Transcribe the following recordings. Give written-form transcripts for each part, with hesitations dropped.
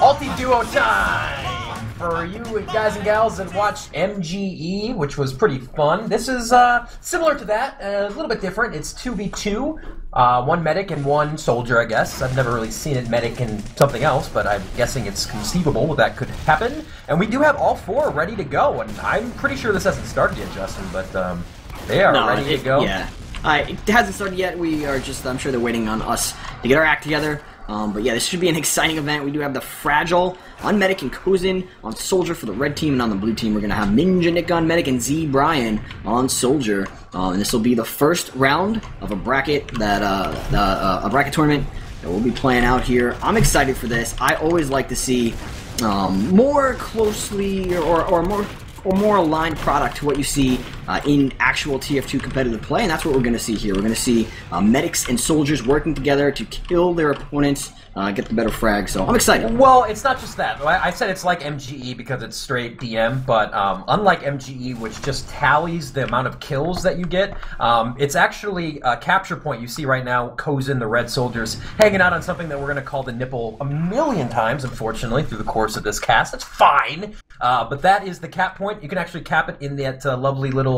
Ultiduo time! For you guys and gals that watched MGE, which was pretty fun. This is similar to that, a little bit different. It's 2v2, one medic and one soldier, I guess. I've never really seen it medic and something else, but I'm guessing it's conceivable that could happen. And we do have all four ready to go, and I'm pretty sure this hasn't started yet, Justin, but they are ready to go. Yeah. It hasn't started yet. We are just, I'm sure they're waiting on us to get our act together. But yeah, this should be an exciting event. We do have the Fragile on Medic and Kozin on Soldier for the red team, and on the blue team we're going to have Ninja Nick on Medic and Z Brian on Soldier. And this will be the first round of a bracket that a bracket tournament that we'll be playing out here. I'm excited for this. I always like to see more closely or more aligned product to what you see in actual TF2 competitive play, and that's what we're going to see here. We're going to see medics and soldiers working together to kill their opponents, get the better frag, so I'm excited. Well, it's not just that. I said it's like MGE because it's straight DM, but unlike MGE, which just tallies the amount of kills that you get, it's actually a capture point. You see right now, Kozin, the red soldiers, hanging out on something that we're going to call the nipple a million times, unfortunately, through the course of this cast. That's fine, but that is the cap point. You can actually cap it in that lovely little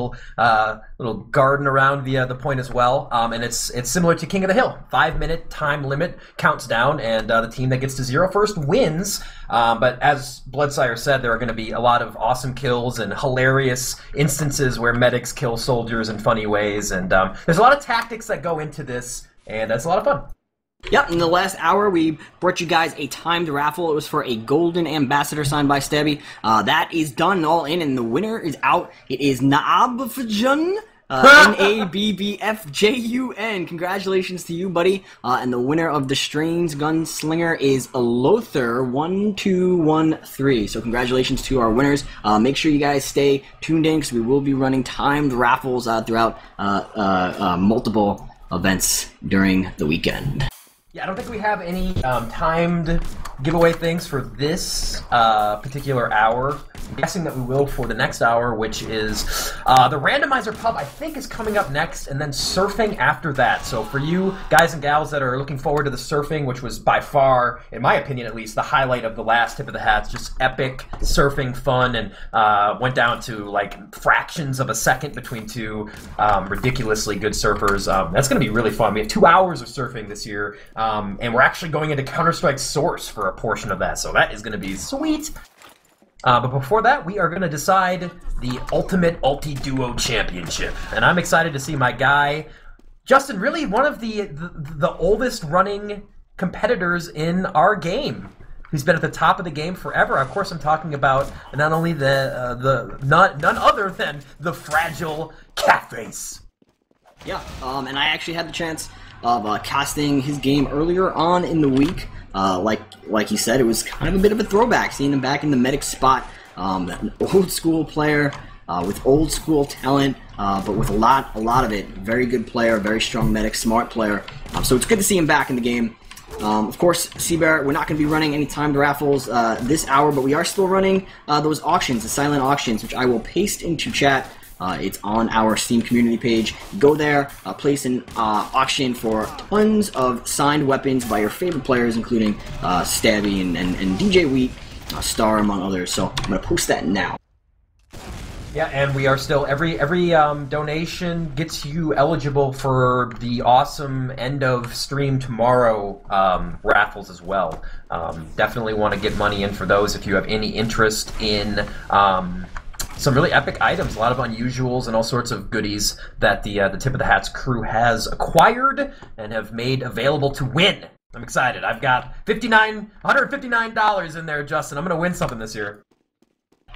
garden around the point as well, and it's similar to King of the Hill. 5-minute time limit counts down, and the team that gets to 0 first wins. But as Bloodsire said, there are going to be a lot of awesome kills and hilarious instances where medics kill soldiers in funny ways, and there's a lot of tactics that go into this, and that's a lot of fun. Yep, in the last hour, we brought you guys a timed raffle. It was for a golden ambassador signed by Stabby. That is done, all in, and the winner is out. It is Nabbfjun, Nabbfjun. Congratulations to you, buddy. And the winner of the Strange Gunslinger is Lothar1213. So congratulations to our winners. Make sure you guys stay tuned in, because we will be running timed raffles throughout multiple events during the weekend. Yeah, I don't think we have any timed giveaway things for this particular hour. I'm guessing that we will for the next hour, which is the randomizer pub, I think, is coming up next, and then surfing after that. So for you guys and gals that are looking forward to the surfing, which was by far, in my opinion at least, the highlight of the last Tip of the Hats, just epic surfing fun, and went down to like fractions of a second between two ridiculously good surfers. That's going to be really fun. We have 2 hours of surfing this year, and we're actually going into Counter-Strike Source for a portion of that, so that is going to be sweet. But before that, we are going to decide the Ultimate Ultiduo Championship. And I'm excited to see my guy, Justin, really one of the oldest running competitors in our game. He's been at the top of the game forever. Of course, I'm talking about not only none other than the Fragile Catface. Yeah, and I actually had the chance of casting his game earlier on in the week. Like he said, it was kind of a bit of a throwback, seeing him back in the medic spot. An old school player with old school talent, but with a lot of it. Very good player, very strong medic, smart player. So it's good to see him back in the game. Of course, Seabear, we're not going to be running any timed raffles this hour, but we are still running those auctions, the silent auctions, which I will paste into chat. It's on our Steam community page. Go there, place an auction for tons of signed weapons by your favorite players, including Stabby and DJ Wheat, Star, among others. So I'm going to post that now. Yeah, and we are still, every donation gets you eligible for the awesome end of stream tomorrow raffles as well. Definitely want to get money in for those if you have any interest in some really epic items, a lot of unusuals and all sorts of goodies that the Tip of the Hats crew has acquired and have made available to win. I'm excited. I've got $159 in there, Justin. I'm going to win something this year.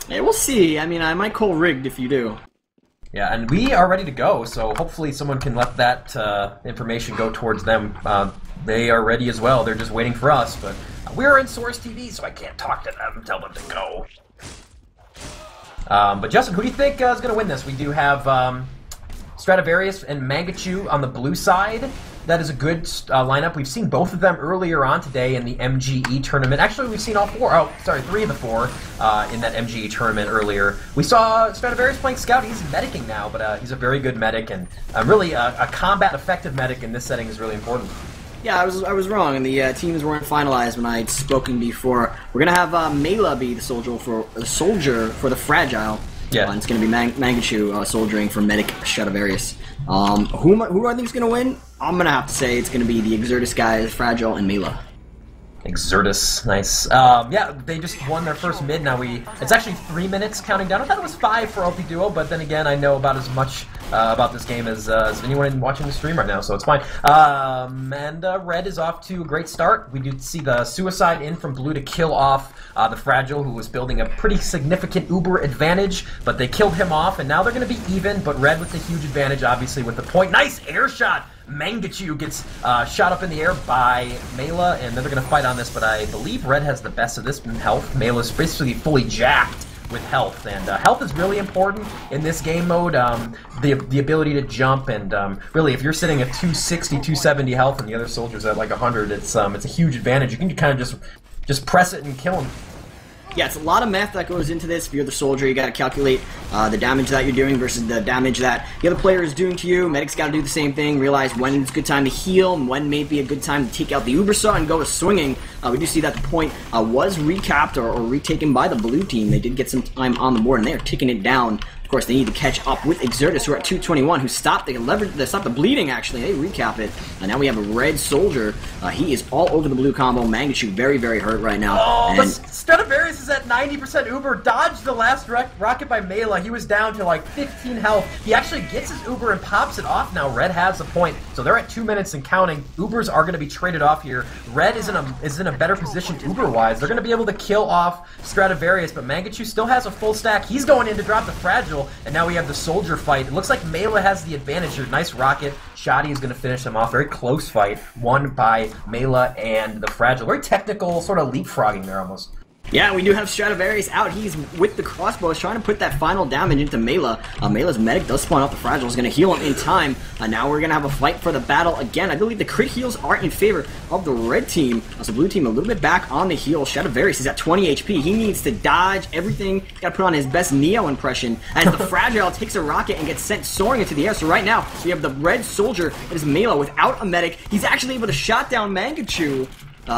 Yeah, we'll see. I mean, I might call rigged if you do. Yeah, and we are ready to go, so hopefully someone can let that information go towards them. They are ready as well. They're just waiting for us, but we're in Source TV, so I can't talk to them and tell them to go. But Justin, who do you think is going to win this? We do have Stradivarius and Mangachu on the blue side. That is a good lineup. We've seen both of them earlier on today in the MGE tournament. Actually, we've seen all four. Oh, sorry, 3 of the 4 in that MGE tournament earlier. We saw Stradivarius playing Scout. He's medicing now, but he's a very good medic, and really a combat-effective medic in this setting is really important. Yeah, I was wrong, and the teams weren't finalized when I'd spoken before. We're gonna have Mela be the soldier for the fragile. Yeah, and it's gonna be Mangachu soldiering for medic Stradivarius. Who I think is gonna win? I'm gonna have to say it's gonna be the Exertus guys, Fragile and Mela. Exertus, nice. Yeah, they just won their first mid. Now it's actually 3 minutes counting down. I thought it was 5 for Ultiduo, but then again, I know about as much about this game as anyone watching the stream right now, so it's fine. And Red is off to a great start. We did see the suicide in from Blue to kill off the Fragile, who was building a pretty significant Uber advantage, but they killed him off, and now they're going to be even, but Red with a huge advantage, obviously, with the point. Nice air shot! Mangachu gets shot up in the air by Mela, and then they're going to fight on this, but I believe Red has the best of this in health. Mela's basically fully jacked with health, and health is really important in this game mode. The ability to jump, and really, if you're sitting at 260, 270 health, and the other soldier's at like 100, it's a huge advantage. You can kind of just press it and kill him. Yeah, it's a lot of math that goes into this. If you're the soldier, you got to calculate the damage that you're doing versus the damage that the other player is doing to you. Medics got to do the same thing. Realize when it's a good time to heal, and when may be a good time to take out the Uber Saw and go swinging. We do see that the point was recapped or retaken by the blue team. They did get some time on the board, and they are ticking it down. Of course, they need to catch up with Exertus, who are at 221, who stopped. They stopped the bleeding, actually. They recap it. And now we have a red soldier. He is all over the blue combo. Mangachu very, very hurt right now. Oh, but Stradivarius is at 90% Uber. Dodged the last rocket by Mela. He was down to like 15 health. He actually gets his Uber and pops it off now. Red has the point. So they're at 2 minutes and counting. Ubers are going to be traded off here. Red is in a better position Uber-wise. They're going to be able to kill off Stradivarius, but Mangachu still has a full stack. He's going in to drop the Fragile. And now we have the soldier fight. It looks like Mela has the advantage here. Nice rocket. Shoddy is going to finish them off. Very close fight. Won by Mela and the Fragile. Very technical, sort of leapfrogging there almost. Yeah, we do have Stradivarius out. He's with the crossbows trying to put that final damage into Mela. Mela's medic does spawn up. The Fragile is going to heal him in time. Now we're going to have a fight for the battle again. I believe the crit heals are in favor of the red team. So blue team a little bit back on the heal. Stradivarius is at 20 HP. He needs to dodge everything. Got to put on his best Neo impression as the Fragile takes a rocket and gets sent soaring into the air. So right now, we have the red soldier. It is Mela without a medic. He's actually able to shot down Mangachu.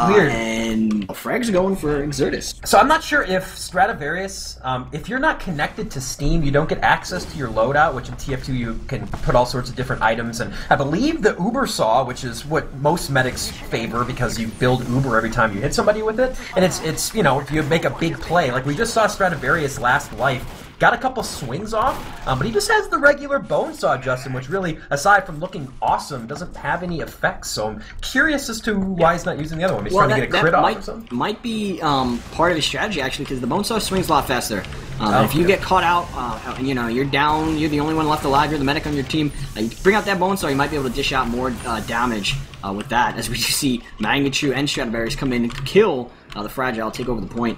Weird. And Frag's going for Exertus. So I'm not sure if Stradivarius, if you're not connected to Steam, you don't get access to your loadout, which in TF2 you can put all sorts of different items. And I believe the Uber Saw, which is what most medics favor because you build Uber every time you hit somebody with it. And it's you know, if you make a big play, like we just saw Stradivarius last life. Got a couple swings off, but he just has the regular Bone Saw, Justin, which really, aside from looking awesome, doesn't have any effects. So I'm curious as to why he's not using the other one. He's trying to get a crit off or something? Might be part of his strategy, actually, because the Bone Saw swings a lot faster. If you get caught out, you know, you're down, you're the only one left alive, you're the medic on your team, you bring out that Bone Saw, you might be able to dish out more damage with that, as we just see Mangachu and Stradivarius come in and kill the Fragile, take over the point.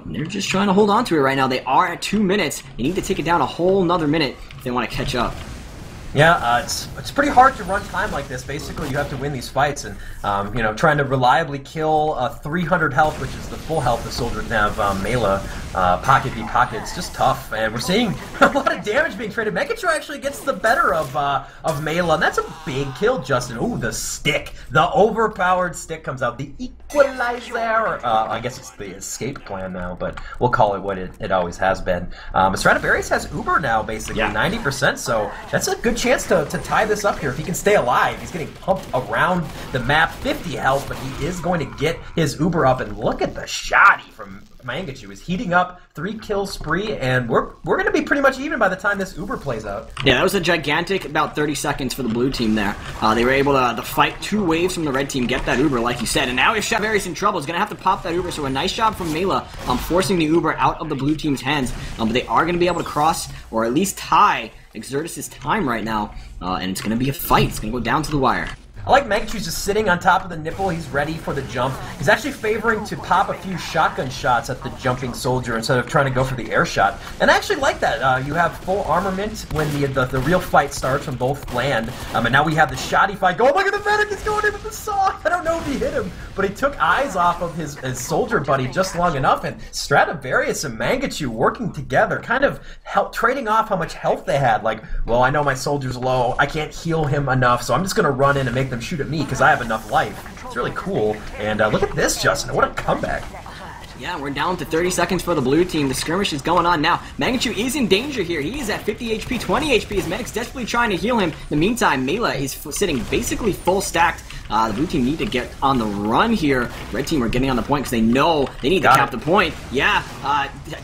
They're just trying to hold on to it right now. They are at 2 minutes. They need to take it down a whole nother minute if they want to catch up. Yeah, it's pretty hard to run time like this. Basically, you have to win these fights, and you know, trying to reliably kill 300 health, which is the full health the soldier can have. Mela, pocket v pocket, it's just tough, and we're seeing a lot of damage being traded. Mangachu actually gets the better of Mela, and that's a big kill, Justin. Ooh, the stick, the overpowered stick comes out, the equalizer. I guess it's the escape plan now, but we'll call it what it always has been. Stradivarius has Uber now, basically 90%, so that's a good chance to tie this up here. If he can stay alive, he's getting pumped around the map, 50 health, but he is going to get his Uber up, and look at the shoddy from Mangachu. Is heating up, 3 kill spree, and we're going to be pretty much even by the time this Uber plays out. Yeah, that was a gigantic about 30 seconds for the blue team there. They were able to fight 2 waves from the red team, get that Uber, like you said, and now if Stradivarius in trouble, he's going to have to pop that Uber, so a nice job from Mela forcing the Uber out of the blue team's hands, but they are going to be able to cross, or at least tie, Exertus' time right now, and it's going to be a fight. It's going to go down to the wire. I like Mangachu's just sitting on top of the nipple. He's ready for the jump. He's actually favoring to pop a few shotgun shots at the jumping soldier instead of trying to go for the air shot. And I actually like that. You have full armament when the real fight starts from both land. And now we have the shoddy fight. Oh my god, the medic is going in with the saw. I don't know if he hit him, but he took eyes off of his soldier buddy just long enough. And Stradivarius and Mangachu working together, kind of trading off how much health they had. Like, well, I know my soldier's low. I can't heal him enough, so I'm just going to run in and make them shoot at me because I have enough life. It's really cool. And look at this, Justin. What a comeback. Yeah, we're down to 30 seconds for the blue team. The skirmish is going on now. Mangachu is in danger here. He is at 50 HP, 20 HP. His medic's desperately trying to heal him. In the meantime, Mela is sitting basically full stacked. The blue team need to get on the run here. Red team are getting on the point because they know they need to cap the point. Yeah,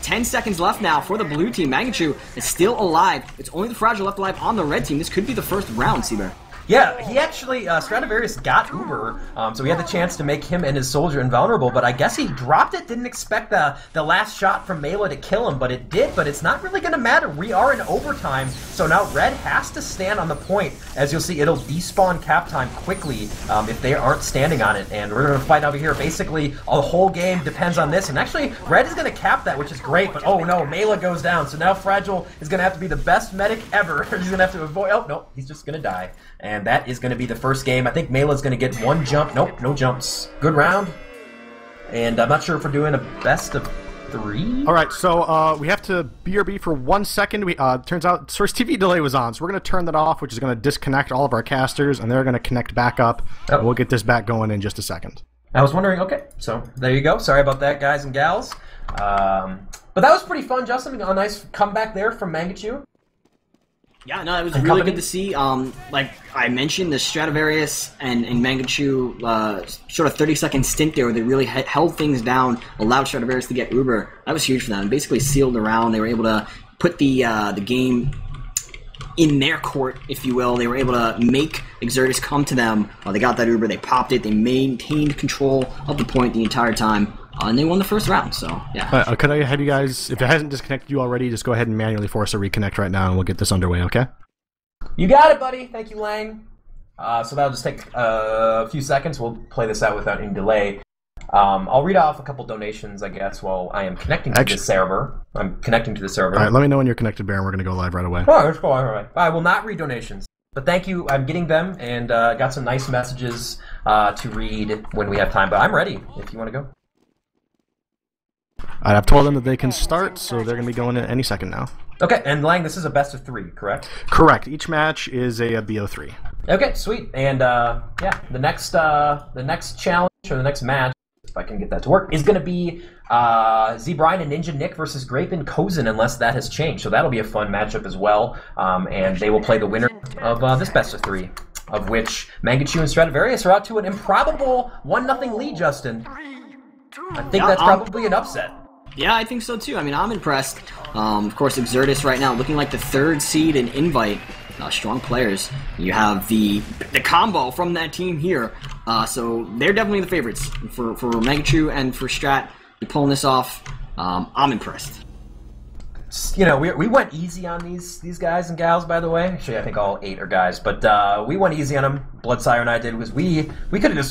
10 seconds left now for the blue team. Mangachu is still alive. It's only the Fragile left alive on the red team. This could be the first round, Seabear. Yeah, he actually, Stradivarius got Uber, so he had the chance to make him and his soldier invulnerable, but I guess he dropped it, didn't expect the last shot from Mela to kill him, but it did, but it's not really going to matter. We are in overtime, so now Red has to stand on the point. As you'll see, it'll despawn cap time quickly if they aren't standing on it, and we're going to fight over here. Basically, the whole game depends on this, and actually, Red is going to cap that, which is great, but oh no, Mela goes down, so now Fragile is going to have to be the best medic ever. He's going to have to avoid, oh no, he's just going to die. And that is going to be the first game. I think Mela's going to get one jump. Nope, no jumps. Good round. And I'm not sure if we're doing a best of 3. All right, so we have to BRB for 1 second. Turns out Source TV delay was on, so we're going to turn that off, which is going to disconnect all of our casters, and they're going to connect back up. Oh. We'll get this back going in just a second. I was wondering, okay, so there you go. Sorry about that, guys and gals. But that was pretty fun, Justin. A nice comeback there from Mangachu. Yeah, no, it was really good to see. Like I mentioned, the Stradivarius and Mangachu sort of 30-second stint there where they really held things down, allowed Stradivarius to get Uber. That was huge for them. Basically sealed the round. They were able to put the game in their court, if you will. They were able to make Exertus come to them. They got that Uber. They popped it. They maintained control of the point the entire time. And they won the first round, so yeah. Could I have you guys, if it hasn't disconnected you already, just go ahead and manually force a reconnect right now, and we'll get this underway, okay? You got it, buddy. Thank you, Lang. So that'll just take a few seconds. We'll play this out without any delay. I'll read off a couple donations, I guess, while I am connecting to this server. I'm connecting to the server. All right, let me know when you're connected, Baron. We're going to go live right away. Oh, let's go. All right. I will not read donations. But thank you. I'm getting them, and got some nice messages to read when we have time. But I'm ready if you want to go. All right, I've told them that they can start, so they're going to be going in any second now. Okay, and Lang, this is a best of 3, correct? Correct. Each match is a BO3. Okay, sweet. And yeah, the next challenge or the next match, if I can get that to work, is going to be Z Brian and Ninja Nick versus Grape and Kozin, unless that has changed. So that'll be a fun matchup as well. And they will play the winner of this best of 3, of which Mangachu and Stradivarius are out to an improbable 1-0 lead, Justin. I think that's probably an upset. Yeah, I think so too. I mean, I'm impressed. Of course, Exertus right now looking like the 3rd seed in Invite. Strong players. You have the combo from that team here. So they're definitely the favorites for Mangachu and for Strat. You're pulling this off. I'm impressed. You know, we went easy on these guys and gals, by the way. Actually, I think all 8 are guys, but we went easy on them. Bloodsire and I did, because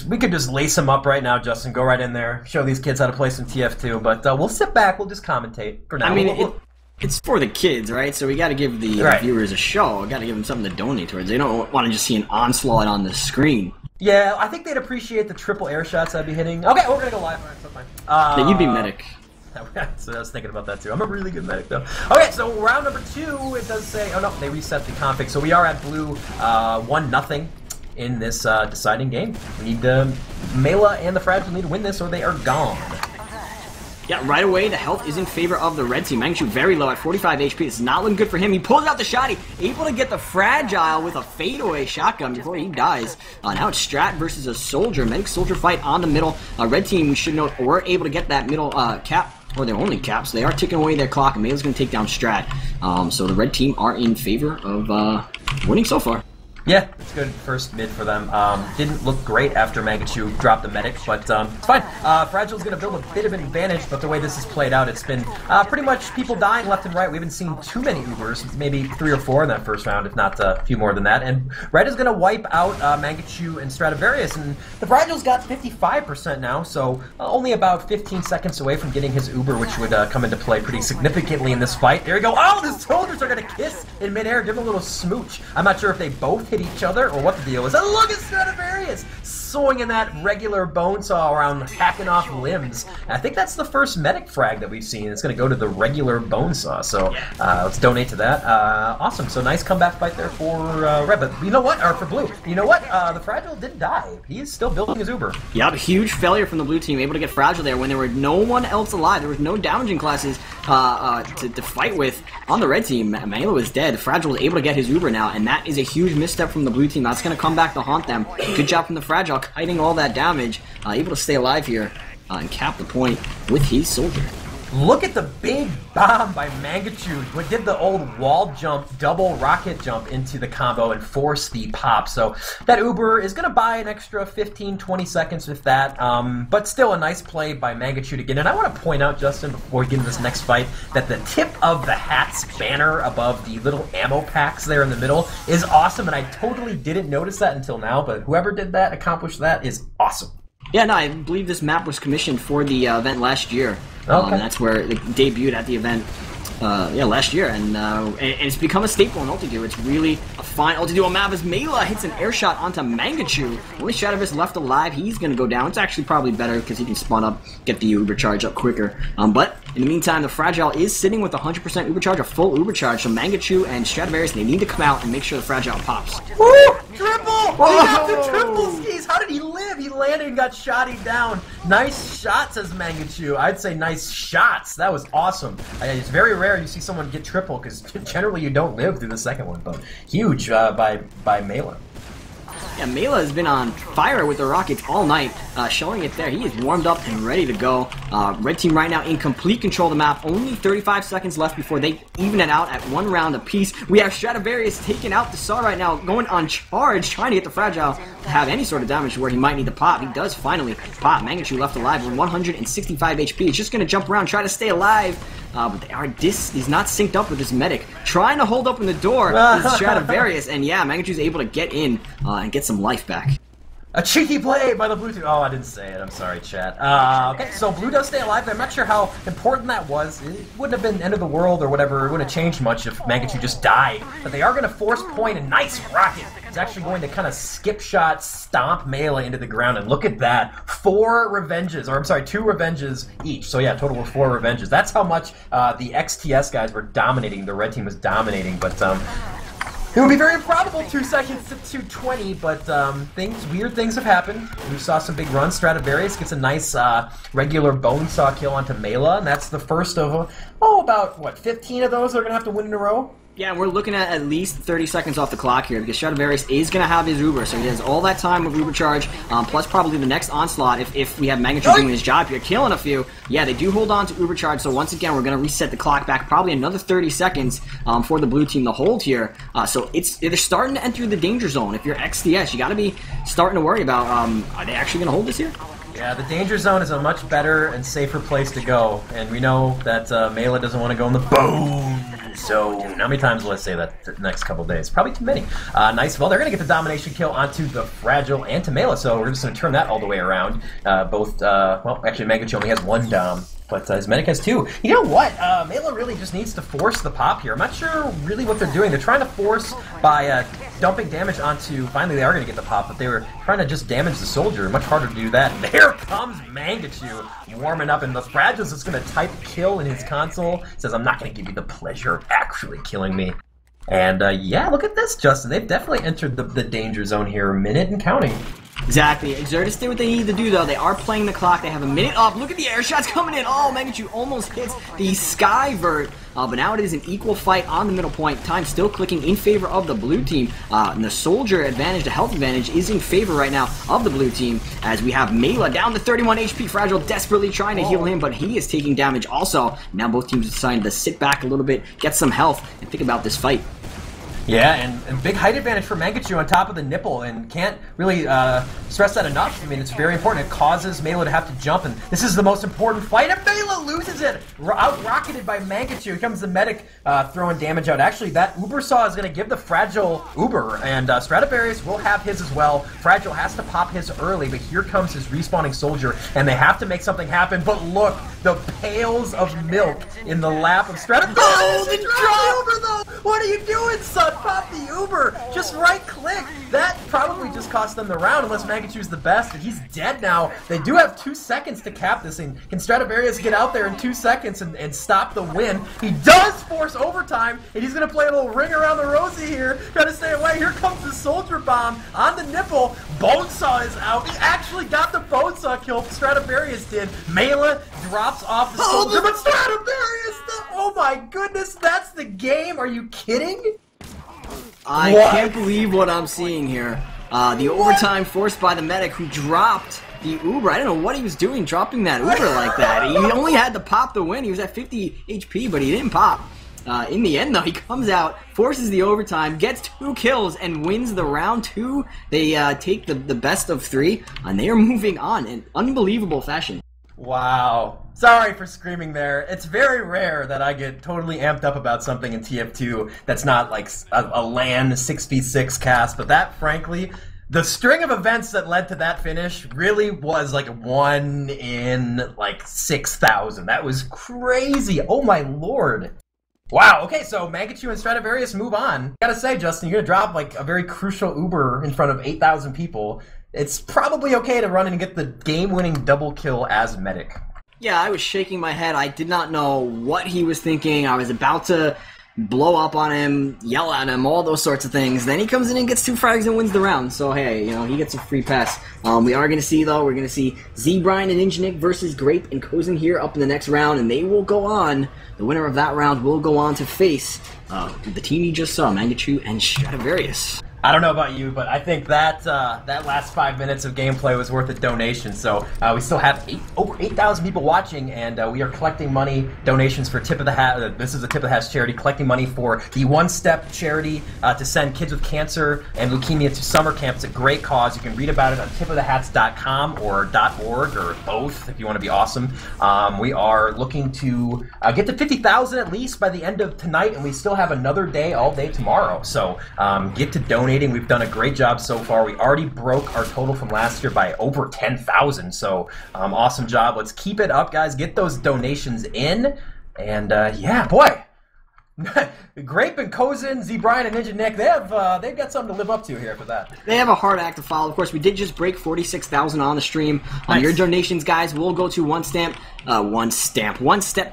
we could just lace them up right now, Justin. Go right in there, show these kids how to play some TF2. But we'll sit back, we'll just commentate for now. I mean, it's for the kids, right? So we got to give the viewers a show. We got to give them something to donate towards. They don't want to just see an onslaught on the screen. Yeah, I think they'd appreciate the triple air shots I'd be hitting. Okay, we're gonna go live. All right, so fine. You'd be medic. So I was thinking about that too. I'm a really good medic though. Okay, so round number 2, it does say, oh no, they reset the config. So we are at blue 1-0 in this deciding game. We need Mela and the Fragile need to win this or they are gone. Yeah, right away, the health is in favor of the red team. Mangachu very low at 45 HP. It's not looking good for him. He pulls out the shotty, able to get the Fragile with a fadeaway shotgun before he dies. Now it's Strat versus a soldier. Medic soldier fight on the middle. Red team, we should note, were able to get that middle cap, or their only cap, so they are ticking away their clock, and Mela's going to take down Strat. So the red team are in favor of winning so far. Yeah, it's good first mid for them. Didn't look great after Mangachu dropped the medic, but it's fine. Fragile's going to build a bit of an advantage, but the way this has played out, it's been pretty much people dying left and right. We haven't seen too many Ubers, maybe 3 or 4 in that first round, if not a few more than that. And Red is going to wipe out Mangachu and Stradivarius, and the Fragile's got 55% now, so only about 15 seconds away from getting his Uber, which would come into play pretty significantly in this fight. There we go. Oh, the soldiers are going to kiss in midair, give them a little smooch. I'm not sure if they both hit each other or what the deal is. And look at Stradivarius! swinging that regular bone saw around, hacking off limbs. And I think that's the first medic frag that we've seen. It's going to go to the regular bone saw, so let's donate to that. Awesome, so nice comeback fight there for Red, but you know what, or for Blue, you know what, the Fragile didn't die. He is still building his Uber. Yep, huge failure from the blue team, able to get Fragile there when there were no one else alive. There was no damaging classes to fight with on the red team. Mela was dead. Fragile was able to get his Uber now, and that is a huge misstep from the blue team. That's going to come back to haunt them. Good job from the Fragile, kiting all that damage, able to stay alive here and cap the point with his soldier. Look at the big bomb by Mangachu, who did the old wall jump, double rocket jump into the combo and force the pop. So that Uber is going to buy an extra 15-20 seconds with that, but still a nice play by Mangachu to get in. I want to point out, Justin, before we get into this next fight, that the tip of the hat's banner above the little ammo packs there in the middle is awesome, and I totally didn't notice that until now, but whoever did that, accomplished that, is awesome. Yeah, no, I believe this map was commissioned for the event last year. Okay. That's where it debuted at the event last year, and it's become a staple in Ultiduo. It's really a fine Ultiduo map as Mela hits an air shot onto Mangachu. Only Shadowverse left alive. He's going to go down. It's actually probably better because he can spawn up, get the Uber charge up quicker. But in the meantime, the Fragile is sitting with 100% Uber charge, a full Uber charge. So Mangachu and Stradivarius, they need to come out and make sure the Fragile pops. Woo! Triple! He got the triple skis! How did he live? He landed and got shotty down. Nice shot, says Mangachu. I'd say nice shots. That was awesome. It's very rare you see someone get triple, because generally you don't live through the second one, but huge by Mela. Yeah, Mela has been on fire with the Rockets all night, showing it there. He is warmed up and ready to go. Red team right now in complete control of the map. Only 35 seconds left before they even it out at 1 round apiece. We have Stradivarius taking out the Saw right now, going on charge, trying to get the Fragile to have any sort of damage where he might need to pop. He does finally pop. Mangachu left alive with 165 HP. He's just going to jump around, try to stay alive. But he's not synced up with his medic. Trying to hold open the door is Stradivarius, and yeah, Mangachu's able to get in and get some life back. A cheeky play by the blue team. Oh, I didn't say it. I'm sorry, chat. Okay, so blue does stay alive. I'm not sure how important that was. It wouldn't have been end of the world or whatever. It wouldn't have changed much if Mangachu just died. But they are going to force point a nice rocket. It's actually going to kind of skip shot, stomp Mela into the ground. And look at that. 4 revenges, or I'm sorry, 2 revenges each. So yeah, total of 4 revenges. That's how much the XTS guys were dominating. The red team was dominating, but it would be very improbable 2 seconds to 220, but weird things have happened. We saw some big runs. Stradivarius gets a nice regular bone saw kill onto Mela, and that's the first of, about, 15 of those that are going to have to win in a row? Yeah, we're looking at least 30 seconds off the clock here because Stradivarius is going to have his Uber, so he has all that time with Uber charge, plus probably the next onslaught if we have Mangachu doing his job here, killing a few. Yeah, they do hold on to Uber charge, so once again, we're going to reset the clock back probably another 30 seconds for the blue team to hold here. So they're starting to enter the danger zone. If you're XDS, you got to be starting to worry about, are they actually going to hold this here? Yeah, the danger zone is a much better and safer place to go, and we know that Mela doesn't want to go in the bone zone. How many times will I say that the next couple days? Probably too many. Nice. Well, they're going to get the domination kill onto the Fragile and to Mela, so we're just going to turn that all the way around. Actually, Mangachu only has 1 dom. But his medic has 2. You know what? Mela really just needs to force the pop here. I'm not sure really what they're doing. They're trying to force by dumping damage onto... Finally, they are going to get the pop, but they were trying to just damage the soldier. Much harder to do that. There comes Mangachu warming up, and the Fragile's just going to type kill in his console. Says, I'm not going to give you the pleasure of actually killing me. And yeah, look at this, Justin. They've definitely entered the danger zone here. A minute and counting. Exactly. Exertus did what they need to do, though. They are playing the clock. They have a minute up. Look at the air shots coming in. Oh, Mangachu almost hits the sky vert. But now it is an equal fight on the middle point. Time still clicking in favor of the blue team. And the soldier advantage, the health advantage, is in favor right now of the blue team. As we have Mela down to 31 HP. Fragile desperately trying to heal him, but he is taking damage also. Now both teams decided to sit back a little bit, get some health, and think about this fight. Yeah, and big height advantage for Mangachu on top of the nipple, and can't really stress that enough. I mean, it's very important. It causes Mela to have to jump, and this is the most important fight, and Mela loses it! Out-rocketed by Mangachu. Here comes the medic throwing damage out. Actually, that Uber Saw is going to give the Fragile Uber, and Stradivarius will have his as well. Fragile has to pop his early, but here comes his respawning soldier, and they have to make something happen, but look, the pails of milk in the lap of Stradivarius. Oh, the drop! Over, though! What are you doing, son? pop the Uber. Just right-click. That probably just cost them the round, unless Mangachu's the best, and he's dead now. They do have 2 seconds to cap this, and can Stradivarius get out there in 2 seconds and stop the win? He does force overtime, and he's going to play a little ring around the rosy here, trying to stay away. Here comes the Soldier Bomb on the nipple. Bonesaw is out. He actually got the Bonesaw kill. Stradivarius did. Mela drops off the Soldier, but Stradivarius, oh my goodness, that's the game. Are you kidding? I can't believe what I'm seeing here. The overtime forced by the medic who dropped the Uber. I don't know what he was doing dropping that Uber like that. He only had to pop the win. He was at 50 HP, but he didn't pop. In the end, though, he comes out, forces the overtime, gets 2 kills, and wins the round 2. They take the best of 3, and they are moving on in unbelievable fashion. Wow. Sorry for screaming there. It's very rare that I get totally amped up about something in TF2 that's not like a LAN 6v6 cast, but that, frankly, the string of events that led to that finish really was like 1 in like 6,000. That was crazy. Oh my lord. Wow, okay, so Mangachu and Stradivarius move on. Gotta say, Justin, you're gonna drop like a very crucial Uber in front of 8,000 people. It's probably okay to run and get the game-winning double kill as medic. Yeah, I was shaking my head. I did not know what he was thinking. I was about to blow up on him, yell at him, all those sorts of things. Then he comes in and gets 2 frags and wins the round. So, hey, you know, he gets a free pass. We are going to see, though, we're going to see Z-Brian and Ninja Nick versus Grape and Kozin here up in the next round, and they will go on. The winner of that round will go on to face the team you just saw, Mangachu and Stradivarius. I don't know about you, but I think that that last 5 minutes of gameplay was worth a donation. So we still have over 8,000 people watching, and we are collecting money, donations for Tip of the Hat. This is a Tip of the Hat charity, collecting money for the One Step charity to send kids with cancer and leukemia to summer camp. It's a great cause. You can read about it on tipofthehats.com or .org or both if you want to be awesome. We are looking to get to 50,000 at least by the end of tonight, and we still have another day, all day tomorrow. So get to donate. We've done a great job so far. We already broke our total from last year by over 10,000, so awesome job. Let's keep it up, guys. Get those donations in, and yeah, boy. Grape and Kozin, Z-Brian and Ninja Nick, they've got something to live up to here for that. They have a hard act to follow. Of course, we did just break 46,000 on the stream. Nice. Your donations, guys, will go to One Step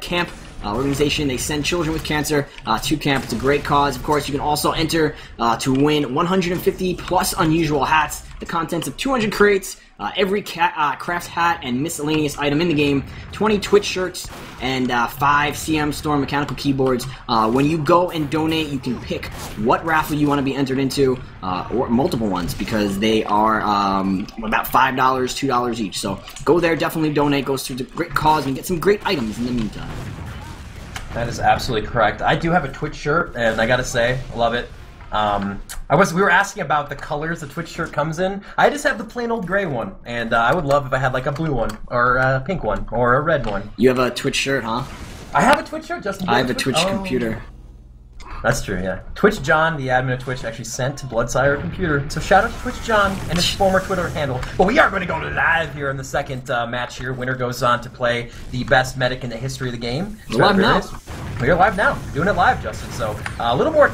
Camp organization. They send children with cancer to camp. It's a great cause. Of course, you can also enter to win 150 plus unusual hats, the contents of 200 crates, every craft hat and miscellaneous item in the game, 20 Twitch shirts, and 5 CM Storm mechanical keyboards. When you go and donate, you can pick what raffle you want to be entered into, or multiple ones, because they are about $5, $2 each. So go there, definitely donate. Goes to the great cause and get some great items in the meantime. That is absolutely correct. I do have a Twitch shirt, and I gotta say, I love it. We were asking about the colors the Twitch shirt comes in. I just have the plain old gray one, and I would love if I had like a blue one, or a pink one, or a red one. You have a Twitch shirt, huh? I have a Twitch shirt, Justin. I have a Twitch computer. That's true, yeah. Twitch John, the admin of Twitch, actually sent to Bloodsire computer. So shout out to Twitch John and his former Twitter handle. But we are going to go live here in the second match here. Winner goes on to play the best medic in the history of the game. We're live now. We are live now. Doing it live, Justin. So a little more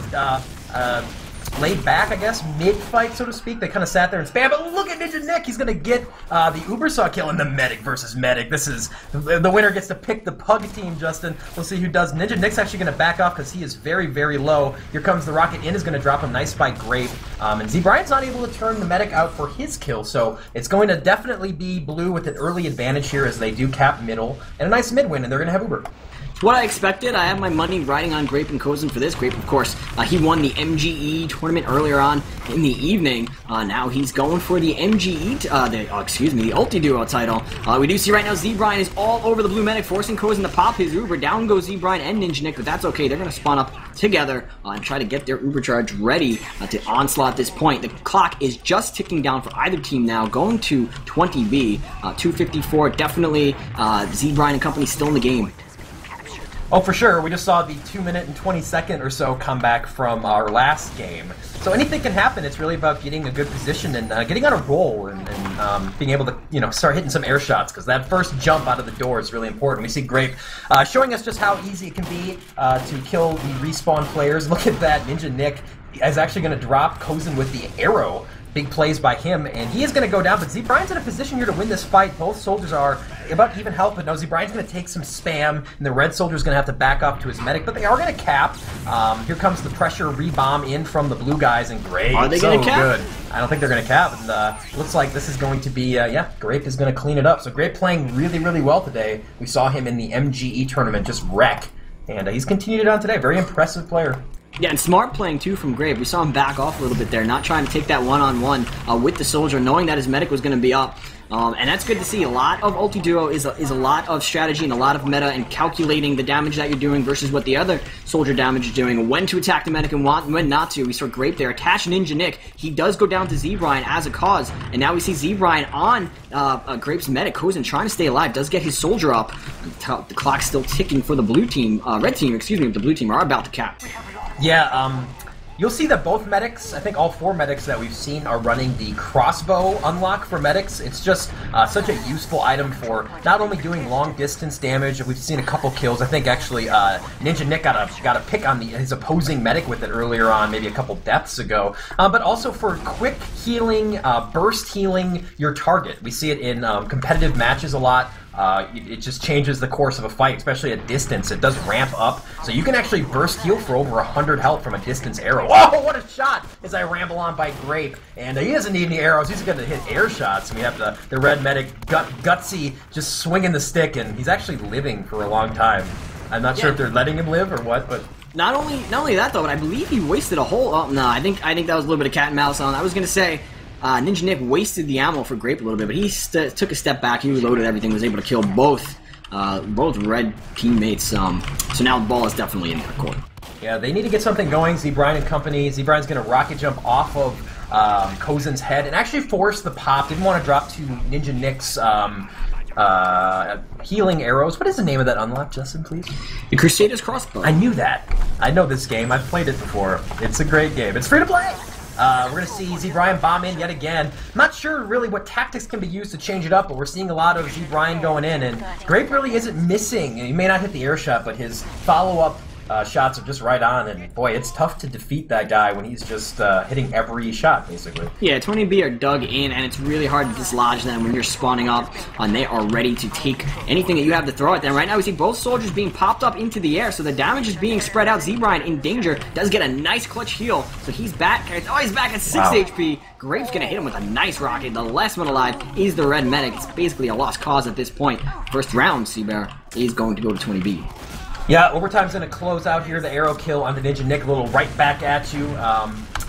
laid back, I guess, mid-fight, so to speak. They kind of sat there and spam, but look at Ninja Nick. He's going to get the Ubersaw kill in the medic versus medic. This is, the winner gets to pick the pug team, Justin. We'll see who does. Ninja Nick's actually going to back off because he is very, very low. Here comes the rocket in, is going to drop him nice by Grape. And Z-Brian's not able to turn the medic out for his kill, so it's going to definitely be blue with an early advantage here as they do cap middle. And a nice mid win, and they're going to have Uber. What I expected. I have my money riding on Grape and Kozin for this. Grape, of course, he won the MGE tournament earlier on in the evening. Now he's going for the MGE, the Ultiduo title. We do see right now Z-Brian is all over the blue medic, forcing Kozin to pop his Uber. Down goes Z-Brian and Ninja Nick, but that's okay. They're going to spawn up together and try to get their Uber charge ready to onslaught at this point. The clock is just ticking down for either team now, going to 20B, 254. Definitely Z-Brian and company still in the game. Oh, for sure. We just saw the 2-minute and 20-second or so comeback from our last game. So anything can happen. It's really about getting a good position and getting on a roll and being able to, you know, start hitting some air shots, because that first jump out of the door is really important. We see Grape showing us just how easy it can be to kill the respawn players. Look at that. Ninja Nick is actually going to drop Kozin with the arrow. Big plays by him, and he is going to go down, but Z-Brian's in a position here to win this fight. Both soldiers are about even health, but no, Z-Brian's going to take some spam, and the red soldier's going to have to back up to his medic, but they are going to cap. Here comes the pressure rebomb in from the blue guys, and Grape, are they going to cap? Good. I don't think they're going to cap, and looks like this is going to be, yeah, Grape is going to clean it up. So Grape playing really, really well today. We saw him in the MGE tournament just wreck, and he's continued it on today. Very impressive player. Yeah, and smart playing, too, from Grape. We saw him back off a little bit there, not trying to take that one-on-one with the soldier, knowing that his medic was going to be up. And that's good to see. A lot of Ultiduo is a lot of strategy and a lot of meta and calculating the damage that you're doing versus what the other soldier damage is doing, when to attack the medic and when not to. We saw Grape there attach Ninja Nick. He does go down to Z-Brian as a cause, and now we see Z-Brian on Grape's medic. Kozin trying to stay alive, does get his soldier up. The clock's still ticking for the blue team, red team, excuse me, the blue team are about to cap. Yeah, you'll see that both medics, I think all 4 medics that we've seen are running the crossbow unlock for medics. It's just such a useful item for not only doing long distance damage. We've seen a couple kills. I think actually Ninja Nick got a pick on his opposing medic with it earlier on, maybe a couple deaths ago. But also for quick healing, burst healing your target. We see it in competitive matches a lot. It just changes the course of a fight, especially at distance. It does ramp up, so you can actually burst heal for over 100 health from a distance arrow. Whoa, what a shot as I ramble on by Grape. And he doesn't need any arrows, he's going to hit air shots. We have the red medic, Gutsy, just swinging the stick, and he's actually living for a long time. I'm not sure if they're letting him live or what, but... Not only that, though, but I believe he wasted a whole... Oh, no, I think that was a little bit of cat and mouse on. I was going to say... Ninja Nick wasted the ammo for Grape a little bit, but he took a step back, he reloaded everything, was able to kill both red teammates, so now the ball is definitely in their court. Yeah, they need to get something going, Z-Brian and company. Z-Brian's going to rocket jump off of Kozin's head and actually force the pop. Didn't want to drop to Ninja Nick's healing arrows. What is the name of that unlock, Justin, please? The Crusader's Crossbow. I knew that. I know this game. I've played it before. It's a great game. It's free to play! We're going to see Z-Brian bomb in yet again. I'm not sure really what tactics can be used to change it up, but we're seeing a lot of Z-Brian going in, and Grape really isn't missing. He may not hit the air shot, but his follow-up shots are just right on, and boy, it's tough to defeat that guy when he's just hitting every shot, basically. Yeah, 20B are dug in, and it's really hard to dislodge them when you're spawning up, and they are ready to take anything that you have to throw at them. Right now, we see both soldiers being popped up into the air, so the damage is being spread out. Z-Brian in danger, does get a nice clutch heal, so he's back. Oh, he's back at 6 HP. Grape's gonna hit him with a nice rocket. The last one alive is the red medic. It's basically a lost cause at this point. First round, Seabear is going to go to 20B. Yeah, overtime's going to close out here. The arrow kill on the Ninja Nick, a little right back at you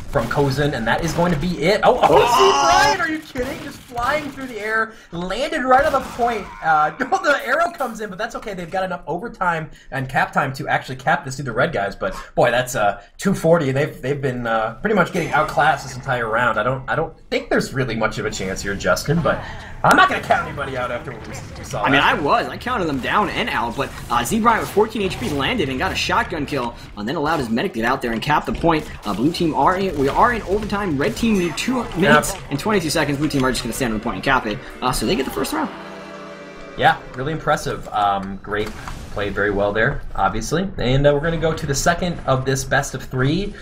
from Kozin, and that is going to be it. Z-Brian, are you kidding? Just flying through the air, landed right on the point. The arrow comes in, but that's okay. They've got enough overtime and cap time to actually cap this through the red guys, but boy, that's 240, and they've been pretty much getting outclassed this entire round. I don't think there's really much of a chance here, Justin, but I'm not going to count anybody out after what we saw. I mean, I counted them down and out, but Z-Brian with 14 HP landed and got a shotgun kill, and then allowed his medic to get out there and cap the point. Blue team we are in overtime. Red team need 2 minutes and 22 seconds. Blue team are just going to stand on the point and cap it, so they get the first round. Yeah, really impressive. Grape played very well there, obviously, and we're going to go to the second of this best of 3.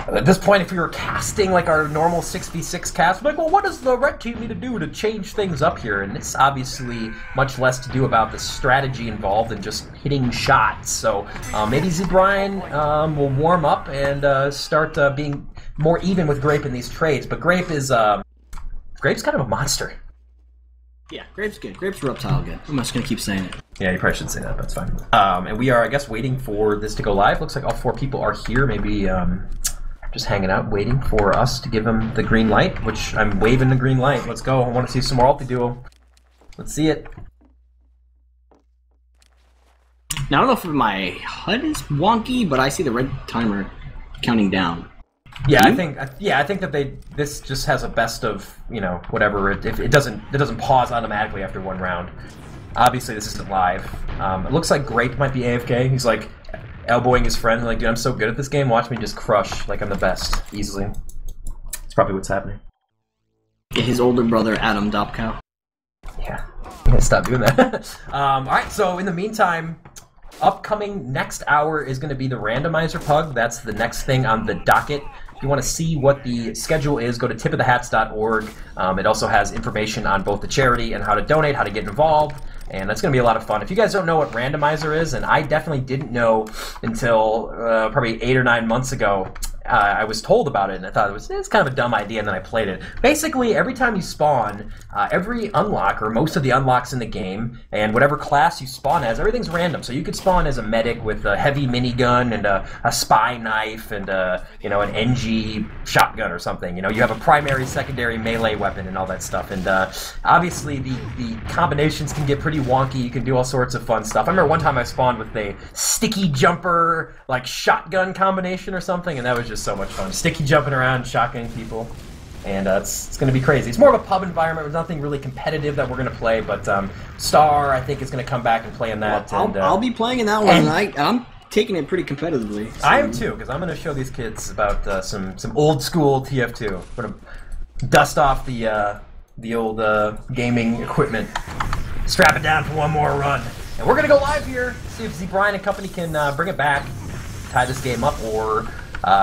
At this point, if we were casting like our normal 6v6 cast, we're like, well, what does the red team need to do to change things up here? And it's obviously much less to do about the strategy involved than just hitting shots. So maybe Z-Brian will warm up and start being more even with Grape in these trades. But Grape is Grape's kind of a monster. Yeah, Grape's good. Grape's reptile good. I'm just gonna keep saying it. Yeah, you probably shouldn't say that, but it's fine. And we are, I guess, waiting for this to go live. Looks like all 4 people are here. Maybe just hanging out, waiting for us to give them the green light, which I'm waving the green light. Let's go. I want to see some more Ultiduo. Let's see it. Now, I don't know if my HUD is wonky, but I see the red timer counting down. Yeah, I think that this just has a best of, you know, whatever. It doesn't pause automatically after 1 round. Obviously, this isn't live. It looks like Grape might be AFK. He's like elbowing his friend, like, dude, I'm so good at this game. Watch me just crush, like I'm the best, easily. That's probably what's happening. His older brother, Adam Dopkow. Yeah, I'm gonna stop doing that. All right, so in the meantime, upcoming next hour is going to be the randomizer pug. That's the next thing on the docket. If you want to see what the schedule is, go to tipofthehats.org. It also has information on both the charity and how to donate, how to get involved, and that's going to be a lot of fun. If you guys don't know what randomizer is, and I definitely didn't know until probably 8 or 9 months ago, I was told about it, and I thought it's kind of a dumb idea, and then I played it. Basically, every time you spawn, every unlock, or most of the unlocks in the game, and whatever class you spawn as, everything's random. So you could spawn as a medic with a heavy minigun and a spy knife and you know, an NG shotgun or something. You know, you have a primary, secondary melee weapon and all that stuff. And obviously, the combinations can get pretty wonky. You can do all sorts of fun stuff. I remember one time I spawned with a sticky jumper, like shotgun combination or something, and that was just so much fun. Sticky jumping around, shotgunning people, and it's going to be crazy. It's more of a pub environment. There's nothing really competitive that we're going to play, but Star, I think, is going to come back and play in that. Well, I'll be playing in that one, and I'm taking it pretty competitively. So. I am too, because I'm going to show these kids about some old school TF2. I'm going to dust off the old gaming equipment, strap it down for one more run, and we're going to go live here, see if Z Brian and company can bring it back, tie this game up, or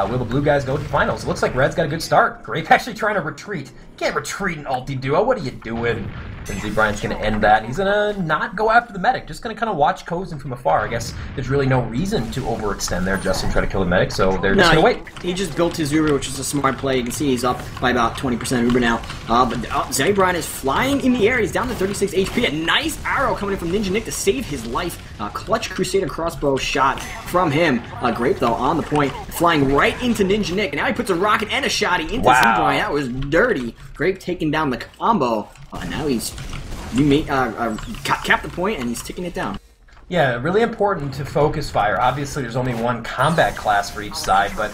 will the blue guys go to the finals? It looks like Red's got a good start. Grape actually trying to retreat. You can't retreat in Ultiduo. What are you doing? And Z Brian's going to end that. He's going to not go after the medic. Just going to kind of watch Cozen from afar. I guess there's really no reason to overextend there, Justin, try to kill the medic, so they're just going to wait. He just built his Uber, which is a smart play. You can see he's up by about 20% Uber now. But Z Brian is flying in the air. He's down to 36 HP. A nice arrow coming in from Ninja Nick to save his life. Clutch Crusader crossbow shot from him. Grape, though, on the point, flying right into Ninja Nick. And now he puts a rocket and a shotty into Z Brian. That was dirty. Grape taking down the combo. Now he's capped the point, and he's ticking it down. Yeah, really important to focus fire. Obviously, there's only one combat class for each side, but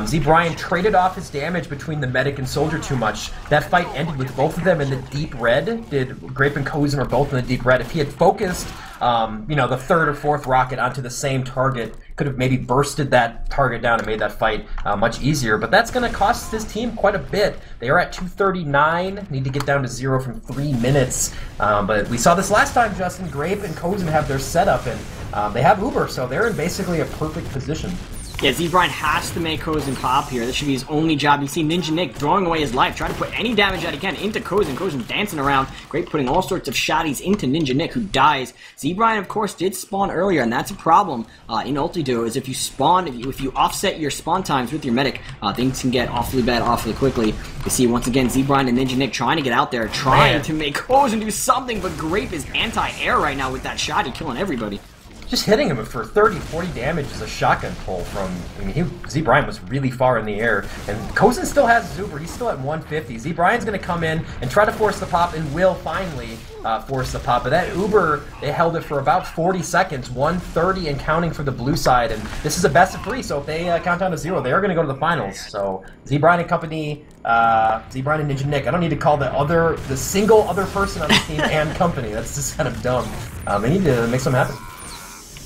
Z Brian traded off his damage between the medic and soldier too much. That fight ended with both of them in the deep red. Grape and Cozen were both in the deep red. If he had focused, you know, the third or fourth rocket onto the same target, could have maybe bursted that target down and made that fight much easier, but that's going to cost his team quite a bit. They are at 239, need to get down to 0 from 3 minutes, but we saw this last time, Justin. Grape and Cozen have their setup, and they have Uber, so they're in basically a perfect position. Yeah, Z Brian has to make Cozen pop here. This should be his only job. You see Ninja Nick throwing away his life, trying to put any damage that he can into Cozen. Cozen dancing around. Grape putting all sorts of shotties into Ninja Nick, who dies. Z Brian, of course, did spawn earlier, and that's a problem in Ultiduo, is if you spawn, if you offset your spawn times with your medic, things can get awfully bad awfully quickly. You see, once again, Z Brian and Ninja Nick trying to get out there, trying to make Cozen do something, but Grape is anti-air right now with that shotty, killing everybody. Just hitting him for 30, 40 damage is a shotgun pull from, I mean, Z Brian was really far in the air, and Cozen still has Zuber. He's still at 150. Z Brian's going to come in and try to force the pop, and will finally force the pop. But that Uber, they held it for about 40 seconds, 130 and counting for the blue side, and this is a best of 3, so if they count down to 0, they are going to go to the finals. So Z Brian and company, Z Brian and Ninja Nick, I don't need to call the single other person on the team and company. That's just kind of dumb. They need to make something happen.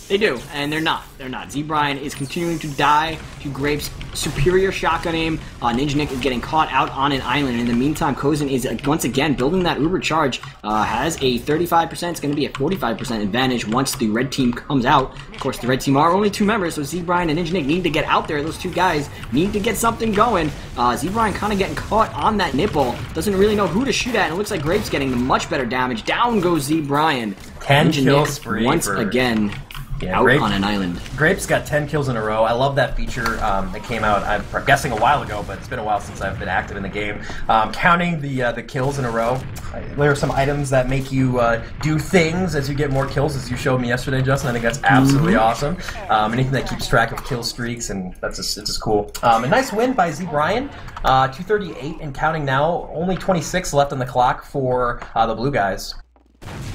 They do, and they're not. They're not. Z Brian is continuing to die to Grape's superior shotgun aim. Ninja Nick is getting caught out on an island. In the meantime, Cozen is once again building that Uber charge. Has a 35%. It's going to be a 45% advantage once the red team comes out. Of course, the red team are only 2 members, so Z Brian and Ninja Nick need to get out there. Those 2 guys need to get something going. Z Brian kind of getting caught on that nipple. Doesn't really know who to shoot at, and it looks like Grape's getting much better damage. Down goes Z Brian. 10 kill spree once again. Yeah, out on an island. Grape's got 10 kills in a row. I love that feature that came out, I'm guessing a while ago, but it's been a while since I've been active in the game. Counting the kills in a row. There are some items that make you do things as you get more kills, as you showed me yesterday, Justin. I think that's absolutely awesome. Anything that keeps track of kill streaks, and it's just cool. A nice win by Z Brian. 238 and counting now. Only 26 left on the clock for the blue guys.